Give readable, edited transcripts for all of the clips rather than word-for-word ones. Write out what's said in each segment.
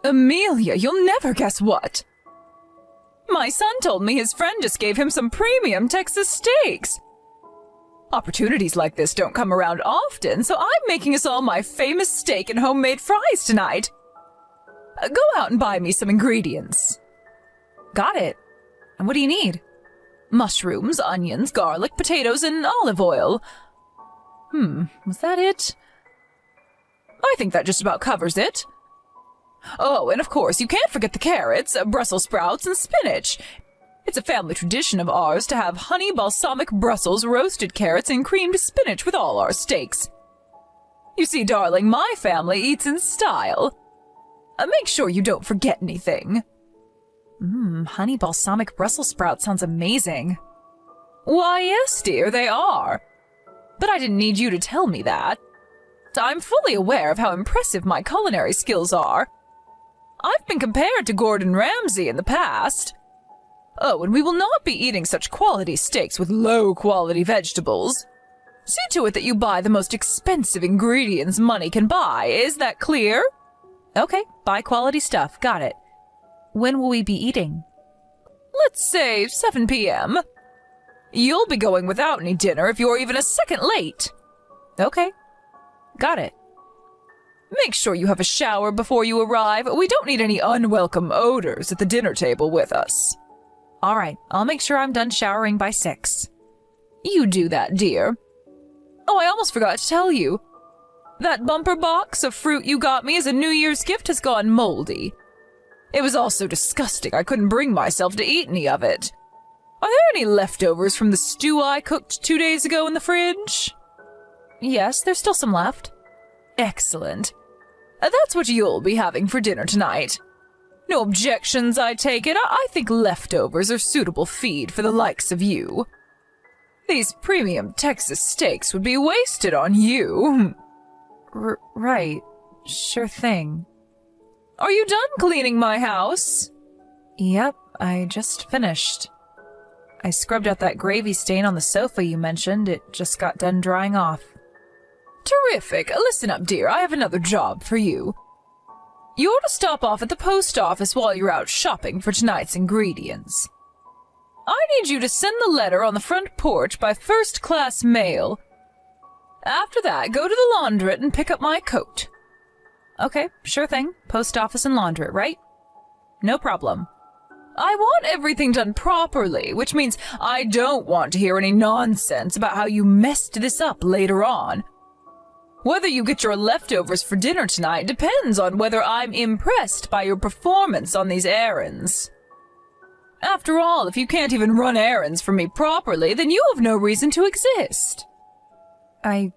Amelia, you'll never guess what. My son told me his friend just gave him some premium Texas steaks. Opportunities like this don't come around often, so I'm making us all my famous steak and homemade fries tonight. Go out and buy me some ingredients. Got it. And what do you need? Mushrooms, onions, garlic, potatoes, and olive oil. Was that it? I think that just about covers it. Oh, and of course, you can't forget the carrots, Brussels sprouts, and spinach. It's a family tradition of ours to have honey balsamic Brussels, roasted carrots, and creamed spinach with all our steaks. You see, darling, my family eats in style. Make sure you don't forget anything. Honey balsamic Brussels sprouts sounds amazing. Why, yes, dear, they are. But I didn't need you to tell me that. I'm fully aware of how impressive my culinary skills are. I've been compared to Gordon Ramsay in the past. Oh, and we will not be eating such quality steaks with low-quality vegetables. See to it that you buy the most expensive ingredients money can buy. Is that clear? Okay, buy quality stuff. Got it. When will we be eating? Let's say 7 p.m. You'll be going without any dinner if you're even a second late. Okay, got it. Make sure you have a shower before you arrive. We don't need any unwelcome odors at the dinner table with us. All right, I'll make sure I'm done showering by 6. You do that, dear. Oh, I almost forgot to tell you. That bumper box of fruit you got me as a New Year's gift has gone moldy. It was all so disgusting I couldn't bring myself to eat any of it. Are there any leftovers from the stew I cooked 2 days ago in the fridge? Yes, there's still some left. Excellent. That's what you'll be having for dinner tonight. No objections, I take it. I think leftovers are suitable feed for the likes of you. These premium Texas steaks would be wasted on you. Right. Sure thing. Are you done cleaning my house? Yep, I just finished. I scrubbed out that gravy stain on the sofa you mentioned. It just got done drying off. Terrific. Listen up, dear. I have another job for you. You're to stop off at the post office while you're out shopping for tonight's ingredients. I need you to send the letter on the front porch by first-class mail. After that, go to the laundrette and pick up my coat. Okay, sure thing. Post office and laundrette, right? No problem. I want everything done properly, which means I don't want to hear any nonsense about how you messed this up later on. Whether you get your leftovers for dinner tonight depends on whether I'm impressed by your performance on these errands. After all, if you can't even run errands for me properly, then you have no reason to exist. I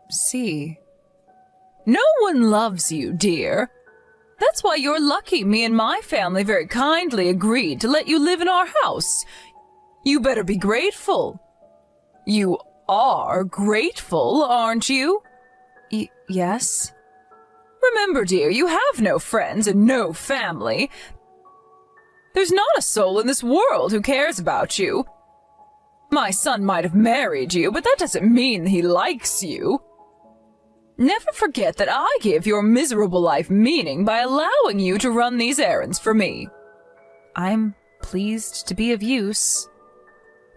see. No one loves you, dear. That's why you're lucky me and my family very kindly agreed to let you live in our house. You better be grateful. You are grateful, aren't you? Yes. Remember, dear, you have no friends and no family. There's not a soul in this world who cares about you. My son might have married you, but that doesn't mean he likes you. Never forget that I give your miserable life meaning by allowing you to run these errands for me. I'm pleased to be of use.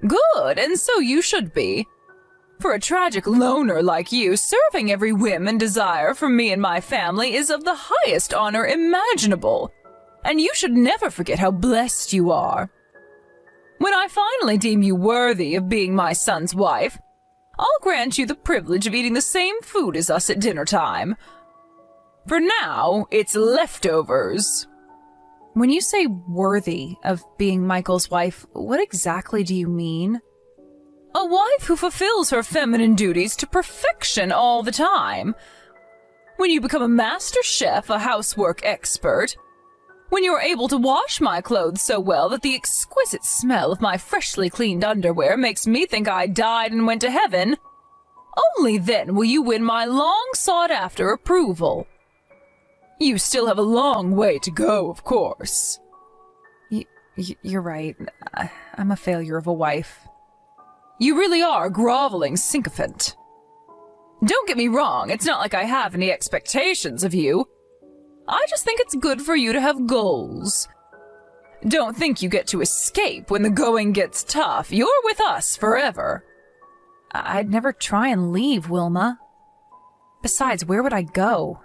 Good, and so you should be. For a tragic loner like you, serving every whim and desire from me and my family is of the highest honor imaginable, and you should never forget how blessed you are. When I finally deem you worthy of being my son's wife, I'll grant you the privilege of eating the same food as us at dinner time. For now, it's leftovers. When you say worthy of being Michael's wife, what exactly do you mean? A wife who fulfills her feminine duties to perfection all the time. When you become a master chef, a housework expert. When you're able to wash my clothes so well that the exquisite smell of my freshly cleaned underwear makes me think I died and went to heaven. Only then will you win my long-sought-after approval. You still have a long way to go, of course. You're right. I'm a failure of a wife. You really are a groveling sycophant. Don't get me wrong, it's not like I have any expectations of you. I just think it's good for you to have goals. Don't think you get to escape when the going gets tough. You're with us forever. I'd never try and leave, Wilma. Besides, where would I go?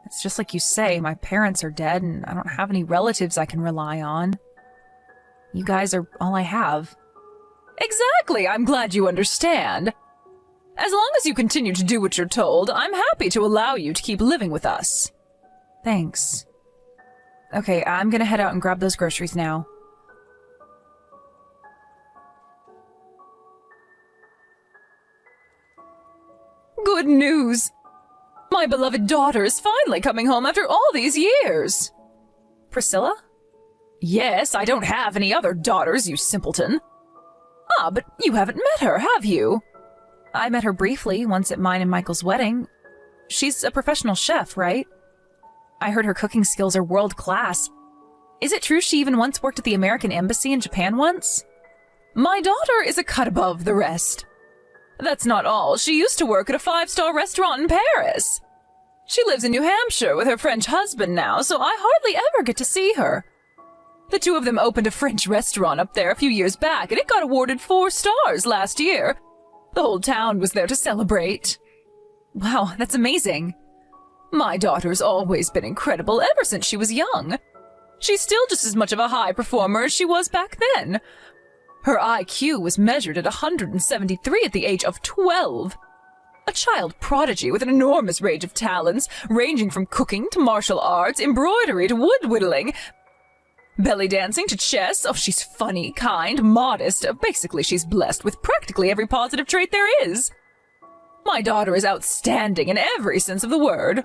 It's just like you say, my parents are dead and I don't have any relatives I can rely on. You guys are all I have. Exactly, I'm glad you understand. As long as you continue to do what you're told, I'm happy to allow you to keep living with us. Thanks. Okay, I'm gonna head out and grab those groceries now. Good news! My beloved daughter is finally coming home after all these years! Priscilla? Yes, I don't have any other daughters, you simpleton. Ah, but you haven't met her, have you? I met her briefly, once at mine and Michael's wedding. She's a professional chef, right? I heard her cooking skills are world-class. Is it true she even once worked at the American Embassy in Japan once? My daughter is a cut above the rest. That's not all. She used to work at a 5-star restaurant in Paris. She lives in New Hampshire with her French husband now, so I hardly ever get to see her. The two of them opened a French restaurant up there a few years back, and it got awarded 4 stars last year. The whole town was there to celebrate. Wow, that's amazing. My daughter's always been incredible ever since she was young. She's still just as much of a high performer as she was back then. Her IQ was measured at 173 at the age of 12. A child prodigy with an enormous range of talents, ranging from cooking to martial arts, embroidery to wood whittling, belly dancing to chess. Oh, she's funny, kind, modest. Basically, she's blessed with practically every positive trait there is. My daughter is outstanding in every sense of the word.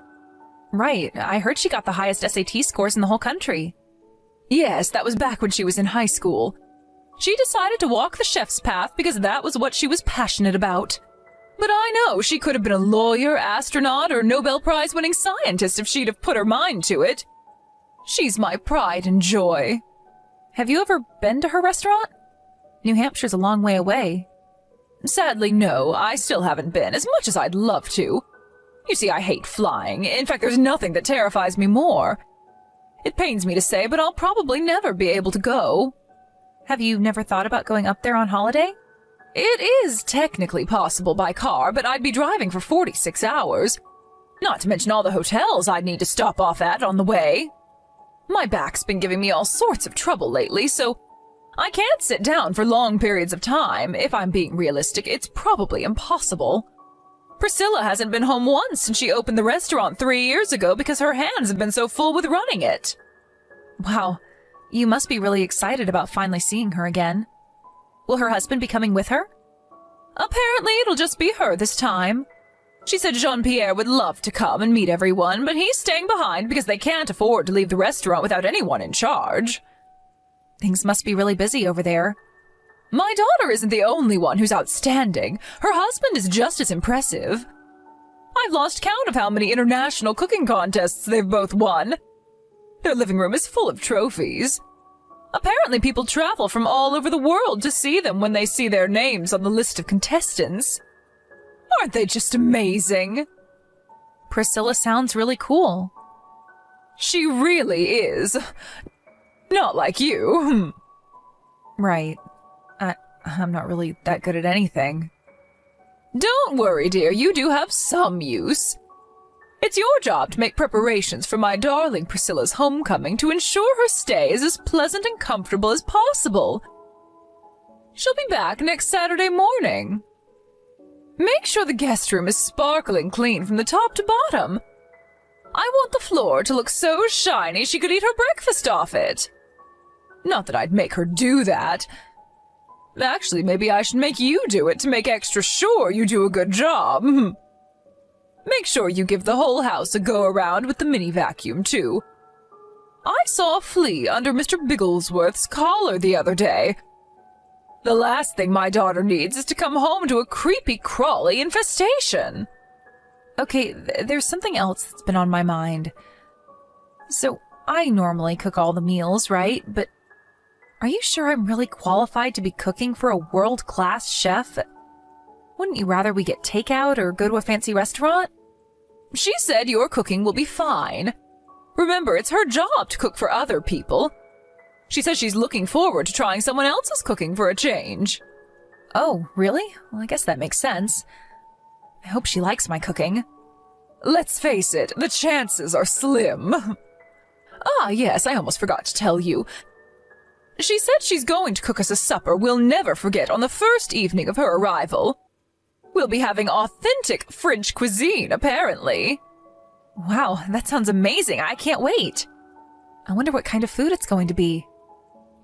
Right, I heard she got the highest SAT scores in the whole country. Yes, that was back when she was in high school. She decided to walk the chef's path because that was what she was passionate about. But I know she could have been a lawyer, astronaut, or Nobel Prize-winning scientist if she'd have put her mind to it. She's my pride and joy. Have you ever been to her restaurant? New Hampshire's a long way away. Sadly, no, I still haven't been, as much as I'd love to. You see, I hate flying. In fact, there's nothing that terrifies me more. It pains me to say, but I'll probably never be able to go. Have you never thought about going up there on holiday? It is technically possible by car, but I'd be driving for 46 hours. Not to mention all the hotels I'd need to stop off at on the way. My back's been giving me all sorts of trouble lately, so I can't sit down for long periods of time. If I'm being realistic, it's probably impossible. Priscilla hasn't been home once since she opened the restaurant 3 years ago because her hands have been so full with running it. Wow, you must be really excited about finally seeing her again. Will her husband be coming with her? Apparently it'll just be her this time. She said Jean-Pierre would love to come and meet everyone, but he's staying behind because they can't afford to leave the restaurant without anyone in charge. Things must be really busy over there. My daughter isn't the only one who's outstanding. Her husband is just as impressive. I've lost count of how many international cooking contests they've both won. Their living room is full of trophies. Apparently people travel from all over the world to see them when they see their names on the list of contestants. Aren't they just amazing? Priscilla sounds really cool. She really is. Not like you. Right. I'm not really that good at anything. Don't worry, dear. You do have some use. It's your job to make preparations for my darling Priscilla's homecoming to ensure her stay is as pleasant and comfortable as possible. She'll be back next Saturday morning. Make sure the guest room is sparkling clean from the top to bottom. I want the floor to look so shiny she could eat her breakfast off it. Not that I'd make her do that. Actually, maybe I should make you do it to make extra sure you do a good job. Make sure you give the whole house a go-around with the mini vacuum, too. I saw a flea under Mr. Bigglesworth's collar the other day. The last thing my daughter needs is to come home to a creepy, crawly infestation. Okay, there's something else that's been on my mind. So, I normally cook all the meals, right? But are you sure I'm really qualified to be cooking for a world-class chef? Wouldn't you rather we get takeout or go to a fancy restaurant? She said your cooking will be fine. Remember, it's her job to cook for other people. She says she's looking forward to trying someone else's cooking for a change. Oh, really? Well, I guess that makes sense. I hope she likes my cooking. Let's face it, the chances are slim. Ah, yes, I almost forgot to tell you. She said she's going to cook us a supper we'll never forget on the first evening of her arrival. We'll be having authentic French cuisine, apparently. Wow, that sounds amazing. I can't wait. I wonder what kind of food it's going to be.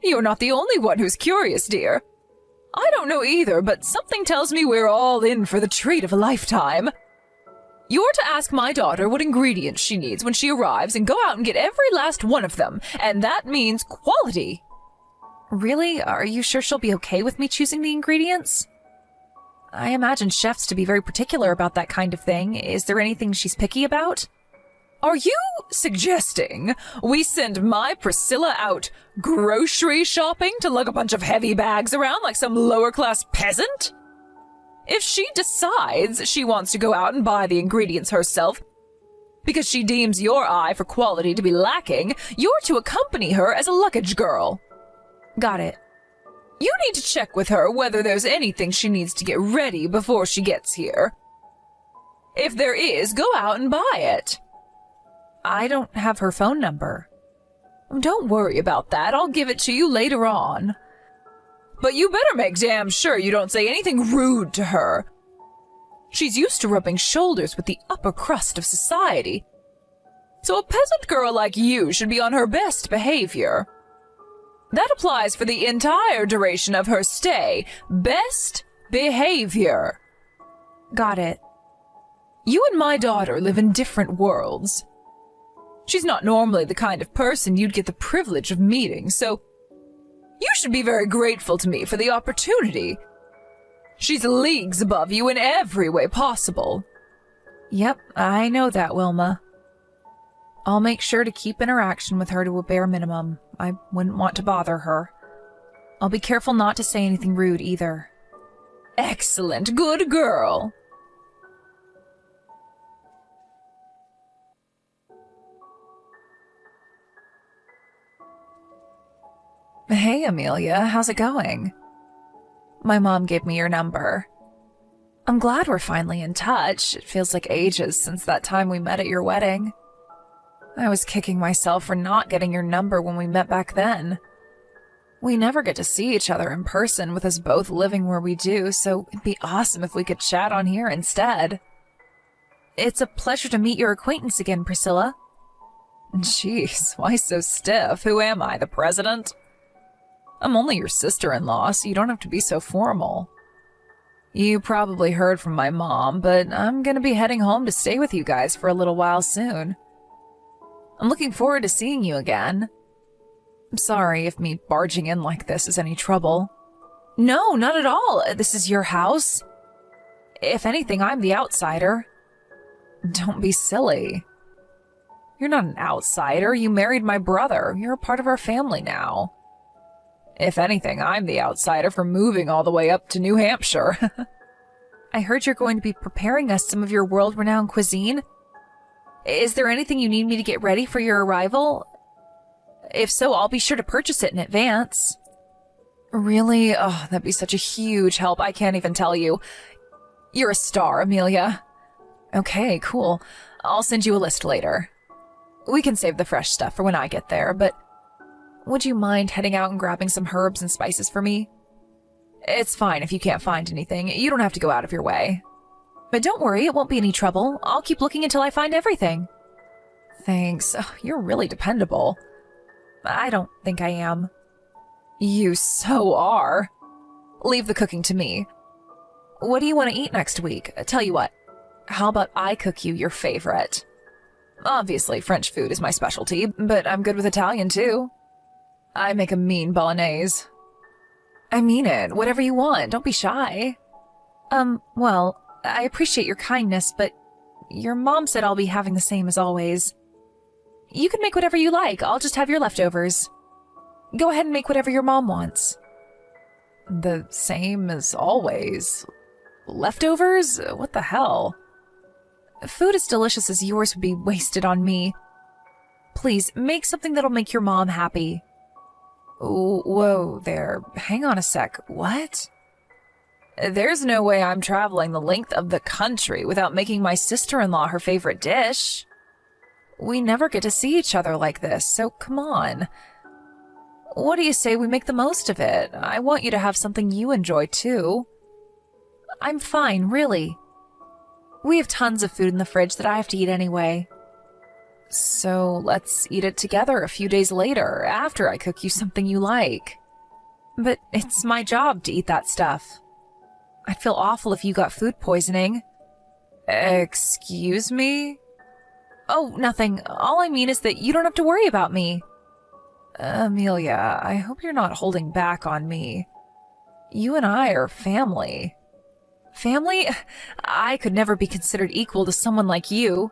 You're not the only one who's curious, dear. I don't know either, but something tells me we're all in for the treat of a lifetime. You're to ask my daughter what ingredients she needs when she arrives and go out and get every last one of them, and that means quality. Really? Are you sure she'll be okay with me choosing the ingredients? I imagine chefs to be very particular about that kind of thing. Is there anything she's picky about? Are you suggesting we send my Priscilla out grocery shopping to lug a bunch of heavy bags around like some lower-class peasant? If she decides she wants to go out and buy the ingredients herself because she deems your eye for quality to be lacking, you're to accompany her as a luggage girl. Got it. You need to check with her whether there's anything she needs to get ready before she gets here. If there is, go out and buy it. I don't have her phone number. Don't worry about that. I'll give it to you later on. But you better make damn sure you don't say anything rude to her. She's used to rubbing shoulders with the upper crust of society. So a peasant girl like you should be on her best behavior. That applies for the entire duration of her stay. Best behavior. Got it. You and my daughter live in different worlds. She's not normally the kind of person you'd get the privilege of meeting, so you should be very grateful to me for the opportunity. She's leagues above you in every way possible. Yep, I know that, Wilma. I'll make sure to keep interaction with her to a bare minimum. I wouldn't want to bother her. I'll be careful not to say anything rude either. Excellent, good girl. Hey, Amelia, how's it going? My mom gave me your number. I'm glad we're finally in touch. It feels like ages since that time we met at your wedding. I was kicking myself for not getting your number when we met back then. We never get to see each other in person with us both living where we do, so it'd be awesome if we could chat on here instead. It's a pleasure to meet your acquaintance again, Priscilla. Jeez, why so stiff? Who am I, the president? I'm only your sister-in-law, so you don't have to be so formal. You probably heard from my mom, but I'm gonna be heading home to stay with you guys for a little while soon. I'm looking forward to seeing you again. I'm sorry if me barging in like this is any trouble. No, not at all. This is your house. If anything, I'm the outsider. Don't be silly. You're not an outsider. You married my brother. You're a part of our family now. If anything, I'm the outsider for moving all the way up to New Hampshire. I heard you're going to be preparing us some of your world-renowned cuisine. Is there anything you need me to get ready for your arrival? If so, I'll be sure to purchase it in advance. Really? Oh, that'd be such a huge help. I can't even tell you. You're a star, Amelia. Okay, cool. I'll send you a list later. We can save the fresh stuff for when I get there, but would you mind heading out and grabbing some herbs and spices for me? It's fine if you can't find anything. You don't have to go out of your way. But don't worry, it won't be any trouble. I'll keep looking until I find everything. Thanks. Oh, you're really dependable. I don't think I am. You so are. Leave the cooking to me. What do you want to eat next week? Tell you what, how about I cook you your favorite? Obviously, French food is my specialty, but I'm good with Italian too. I make a mean bolognese. I mean it. Whatever you want. Don't be shy. Well, I appreciate your kindness, but your mom said I'll be having the same as always. You can make whatever you like. I'll just have your leftovers. Go ahead and make whatever your mom wants. The same as always? Leftovers? What the hell? Food as delicious as yours would be wasted on me. Please, make something that'll make your mom happy. Whoa there. Hang on a sec. What? There's no way I'm traveling the length of the country without making my sister-in-law her favorite dish. We never get to see each other like this, so come on. What do you say we make the most of it? I want you to have something you enjoy, too. I'm fine, really. We have tons of food in the fridge that I have to eat anyway. So let's eat it together a few days later, after I cook you something you like. But it's my job to eat that stuff. I'd feel awful if you got food poisoning. Excuse me? Oh, nothing. All I mean is that you don't have to worry about me. Amelia, I hope you're not holding back on me. You and I are family. Family? I could never be considered equal to someone like you.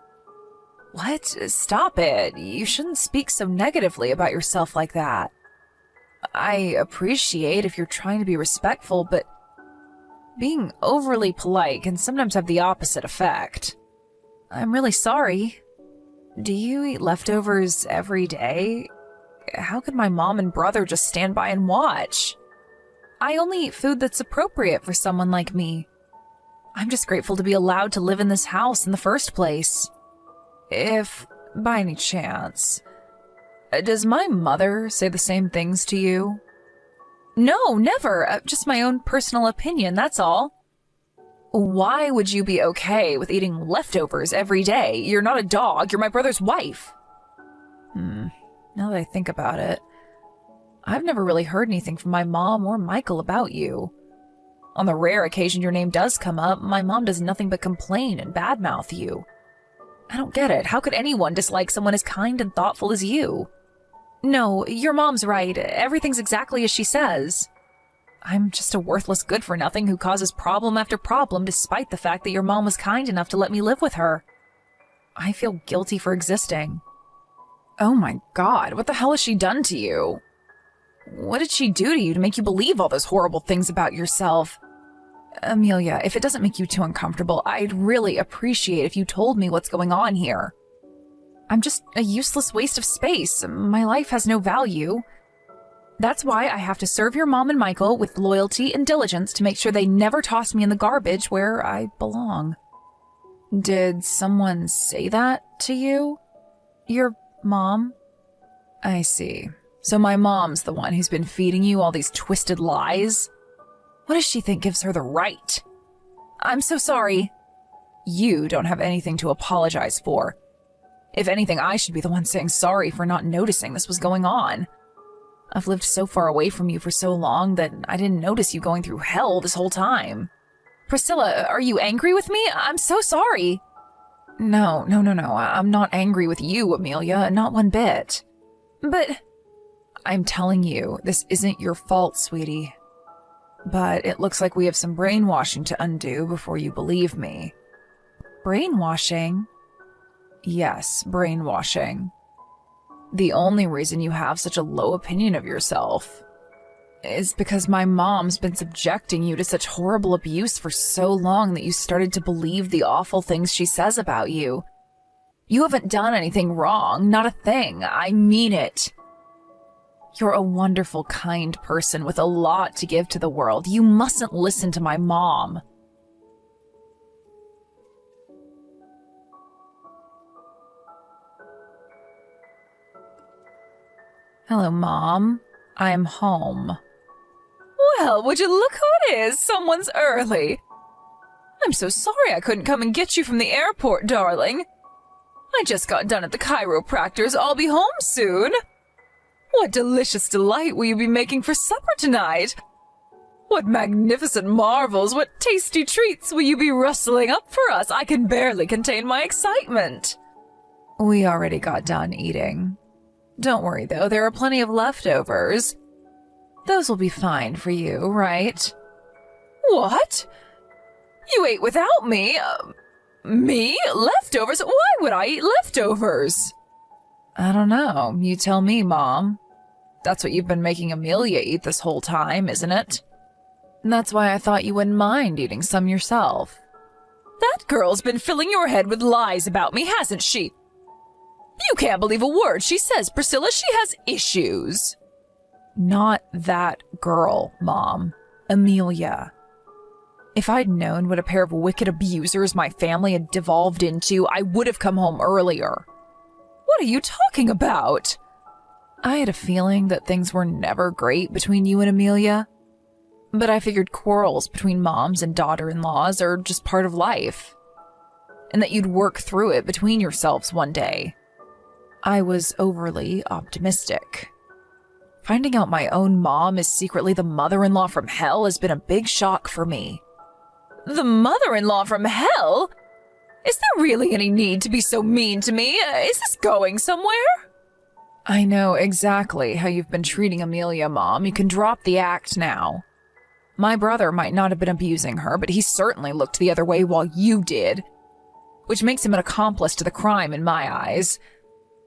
What? Stop it. You shouldn't speak so negatively about yourself like that. I appreciate if you're trying to be respectful, but being overly polite can sometimes have the opposite effect. I'm really sorry. Do you eat leftovers every day? How could my mom and brother just stand by and watch? I only eat food that's appropriate for someone like me. I'm just grateful to be allowed to live in this house in the first place. If, by any chance, does my mother say the same things to you? No, never. Just my own personal opinion, that's all. Why would you be okay with eating leftovers every day? You're not a dog, you're my brother's wife. Now that I think about it, I've never really heard anything from my mom or Michael about you. On the rare occasion your name does come up, my mom does nothing but complain and badmouth you. I don't get it. How could anyone dislike someone as kind and thoughtful as you? No, your mom's right. Everything's exactly as she says. I'm just a worthless good-for-nothing who causes problem after problem despite the fact that your mom was kind enough to let me live with her. I feel guilty for existing. Oh my God, what the hell has she done to you? What did she do to you to make you believe all those horrible things about yourself? Amelia, if it doesn't make you too uncomfortable, I'd really appreciate if you told me what's going on here. I'm just a useless waste of space. My life has no value. That's why I have to serve your mom and Michael with loyalty and diligence to make sure they never toss me in the garbage where I belong. Did someone say that to you? Your mom? I see. So my mom's the one who's been feeding you all these twisted lies? What does she think gives her the right? I'm so sorry. You don't have anything to apologize for. If anything, I should be the one saying sorry for not noticing this was going on. I've lived so far away from you for so long that I didn't notice you going through hell this whole time. Priscilla, are you angry with me? I'm so sorry. No. I'm not angry with you, Amelia, not one bit. But I'm telling you, this isn't your fault, sweetie. But it looks like we have some brainwashing to undo before you believe me. Brainwashing? Yes, brainwashing. The only reason you have such a low opinion of yourself is because my mom's been subjecting you to such horrible abuse for so long that you started to believe the awful things she says about you. You haven't done anything wrong, not a thing. I mean it. You're a wonderful, kind person with a lot to give to the world. You mustn't listen to my mom. Hello, Mom. I'm home. Well, would you look who it is? Someone's early. I'm so sorry I couldn't come and get you from the airport, darling. I just got done at the chiropractor's. I'll be home soon. What delicious delight will you be making for supper tonight? What magnificent marvels, what tasty treats will you be rustling up for us? I can barely contain my excitement. We already got done eating. Don't worry, though, there are plenty of leftovers. Those will be fine for you, right? What? You ate without me? Me? Leftovers? Why would I eat leftovers? I don't know. You tell me, Mom. That's what you've been making Amelia eat this whole time, isn't it? That's why I thought you wouldn't mind eating some yourself. That girl's been filling your head with lies about me, hasn't she? You can't believe a word she says, Priscilla. She has issues. Not that girl, Mom. Amelia. If I'd known what a pair of wicked abusers my family had devolved into, I would have come home earlier. What are you talking about? I had a feeling that things were never great between you and Amelia. But I figured quarrels between moms and daughter-in-laws are just part of life. And that you'd work through it between yourselves one day. I was overly optimistic. Finding out my own mom is secretly the mother-in-law from hell has been a big shock for me. The mother-in-law from hell? Is there really any need to be so mean to me? Is this going somewhere? I know exactly how you've been treating Amelia, Mom. You can drop the act now. My brother might not have been abusing her, but he certainly looked the other way while you did, which makes him an accomplice to the crime in my eyes.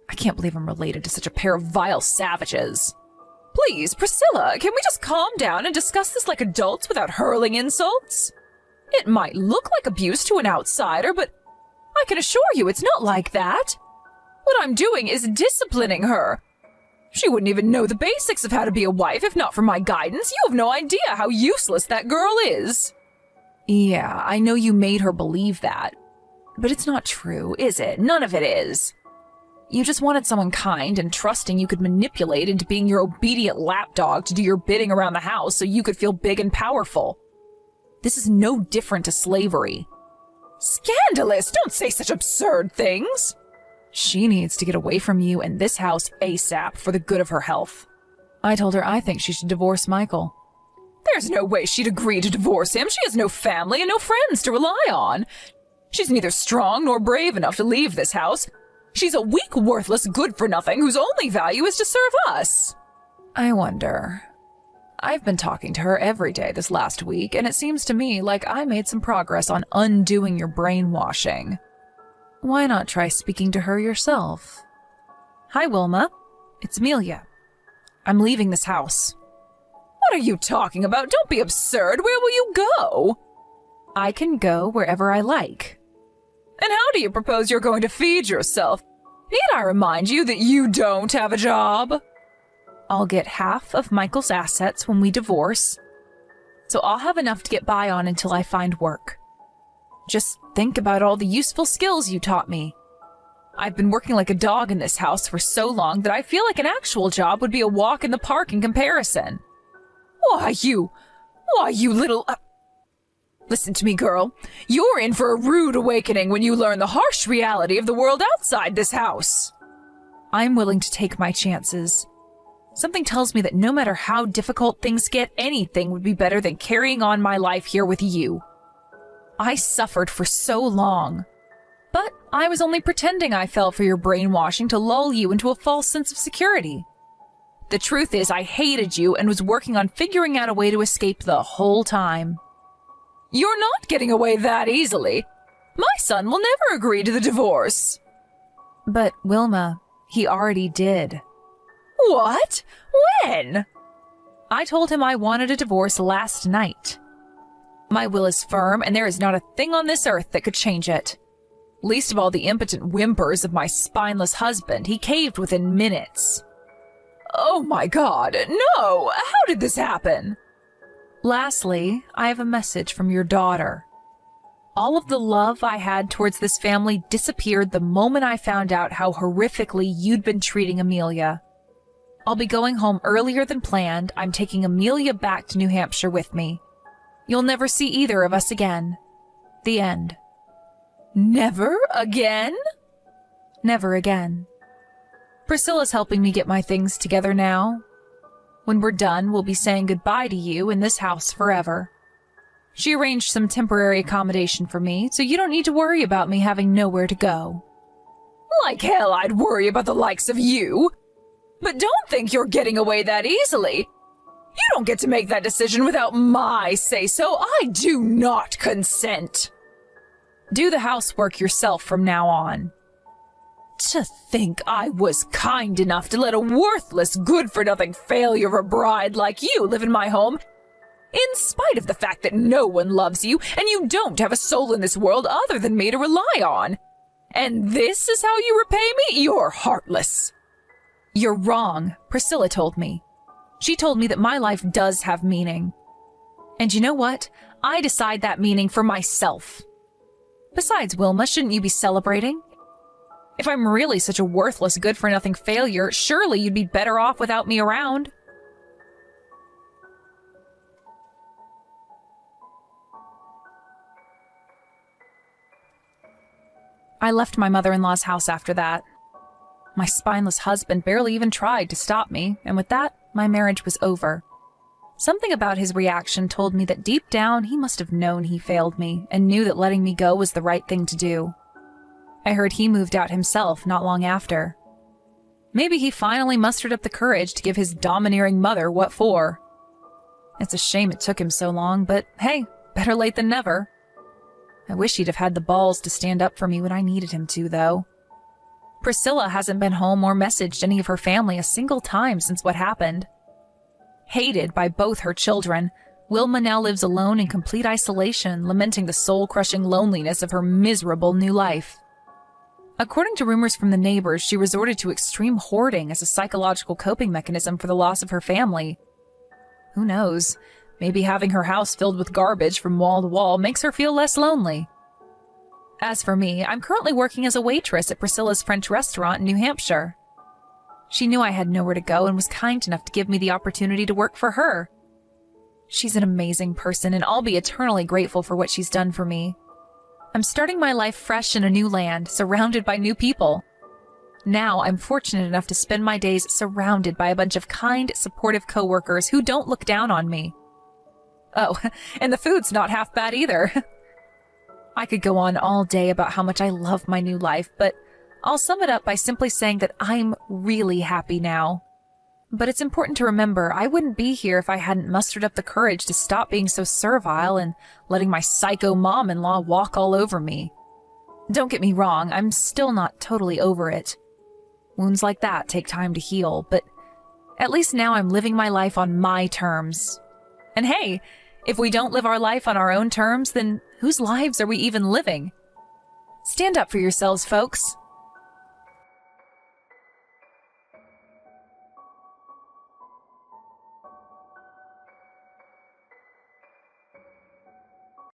I can't believe I'm related to such a pair of vile savages. Please, Priscilla, can we just calm down and discuss this like adults without hurling insults? It might look like abuse to an outsider, but I can assure you it's not like that. What I'm doing is disciplining her. She wouldn't even know the basics of how to be a wife if not for my guidance. You have no idea how useless that girl is. Yeah, I know you made her believe that. But it's not true, is it? None of it is. You just wanted someone kind and trusting you could manipulate into being your obedient lapdog to do your bidding around the house so you could feel big and powerful. This is no different to slavery. Scandalous! Don't say such absurd things! She needs to get away from you and this house ASAP for the good of her health. I told her I think she should divorce Michael. There's no way she'd agree to divorce him. She has no family and no friends to rely on. She's neither strong nor brave enough to leave this house. She's a weak, worthless, good-for-nothing whose only value is to serve us. I wonder. I've been talking to her every day this last week, and it seems to me like I made some progress on undoing your brainwashing. Why not try speaking to her yourself? Hi, Wilma. It's Amelia. I'm leaving this house. What are you talking about? Don't be absurd. Where will you go? I can go wherever I like. And how do you propose you're going to feed yourself? Need I remind you that you don't have a job? I'll get half of Michael's assets when we divorce, so I'll have enough to get by on until I find work. Just think about all the useful skills you taught me. I've been working like a dog in this house for so long that I feel like an actual job would be a walk in the park in comparison. Why, you little... Listen to me, girl. You're in for a rude awakening when you learn the harsh reality of the world outside this house. I'm willing to take my chances. Something tells me that no matter how difficult things get, anything would be better than carrying on my life here with you. I suffered for so long. But I was only pretending I fell for your brainwashing to lull you into a false sense of security. The truth is, I hated you and was working on figuring out a way to escape the whole time. You're not getting away that easily. My son will never agree to the divorce. But, Wilma, he already did. What? When? I told him I wanted a divorce last night. My will is firm, and there is not a thing on this earth that could change it. Least of all the impotent whimpers of my spineless husband. He caved within minutes. Oh my God, no! How did this happen? Lastly, I have a message from your daughter. All of the love I had towards this family disappeared the moment I found out how horrifically you'd been treating Amelia. I'll be going home earlier than planned. I'm taking Amelia back to New Hampshire with me. You'll never see either of us again. The end. Never again? Never again. Priscilla's helping me get my things together now. When we're done, we'll be saying goodbye to you in this house forever. She arranged some temporary accommodation for me, so you don't need to worry about me having nowhere to go. Like hell I'd worry about the likes of you. But don't think you're getting away that easily. You don't get to make that decision without my say-so. I do not consent. Do the housework yourself from now on. To think I was kind enough to let a worthless, good-for-nothing failure of a bride like you live in my home, in spite of the fact that no one loves you and you don't have a soul in this world other than me to rely on. And this is how you repay me? You're heartless. You're wrong, Priscilla told me. She told me that my life does have meaning. And you know what? I decide that meaning for myself. Besides, Wilma, shouldn't you be celebrating? If I'm really such a worthless, good-for-nothing failure, surely you'd be better off without me around. I left my mother-in-law's house after that. My spineless husband barely even tried to stop me, and with that, my marriage was over. Something about his reaction told me that deep down he must have known he failed me and knew that letting me go was the right thing to do. I heard he moved out himself not long after. Maybe he finally mustered up the courage to give his domineering mother what for. It's a shame it took him so long, but hey, better late than never. I wish he'd have had the balls to stand up for me when I needed him to, though. Priscilla hasn't been home or messaged any of her family a single time since what happened. Hated by both her children, Wilma now lives alone in complete isolation, lamenting the soul-crushing loneliness of her miserable new life. According to rumors from the neighbors, she resorted to extreme hoarding as a psychological coping mechanism for the loss of her family. Who knows? Maybe having her house filled with garbage from wall to wall makes her feel less lonely. As for me, I'm currently working as a waitress at Priscilla's French restaurant in New Hampshire. She knew I had nowhere to go and was kind enough to give me the opportunity to work for her. She's an amazing person, and I'll be eternally grateful for what she's done for me. I'm starting my life fresh in a new land, surrounded by new people. Now I'm fortunate enough to spend my days surrounded by a bunch of kind, supportive coworkers who don't look down on me. Oh, and the food's not half bad either. I could go on all day about how much I love my new life, but I'll sum it up by simply saying that I'm really happy now. But it's important to remember I wouldn't be here if I hadn't mustered up the courage to stop being so servile and letting my psycho mom-in-law walk all over me. Don't get me wrong, I'm still not totally over it. Wounds like that take time to heal, but at least now I'm living my life on my terms. And hey, if we don't live our life on our own terms, then whose lives are we even living? Stand up for yourselves, folks.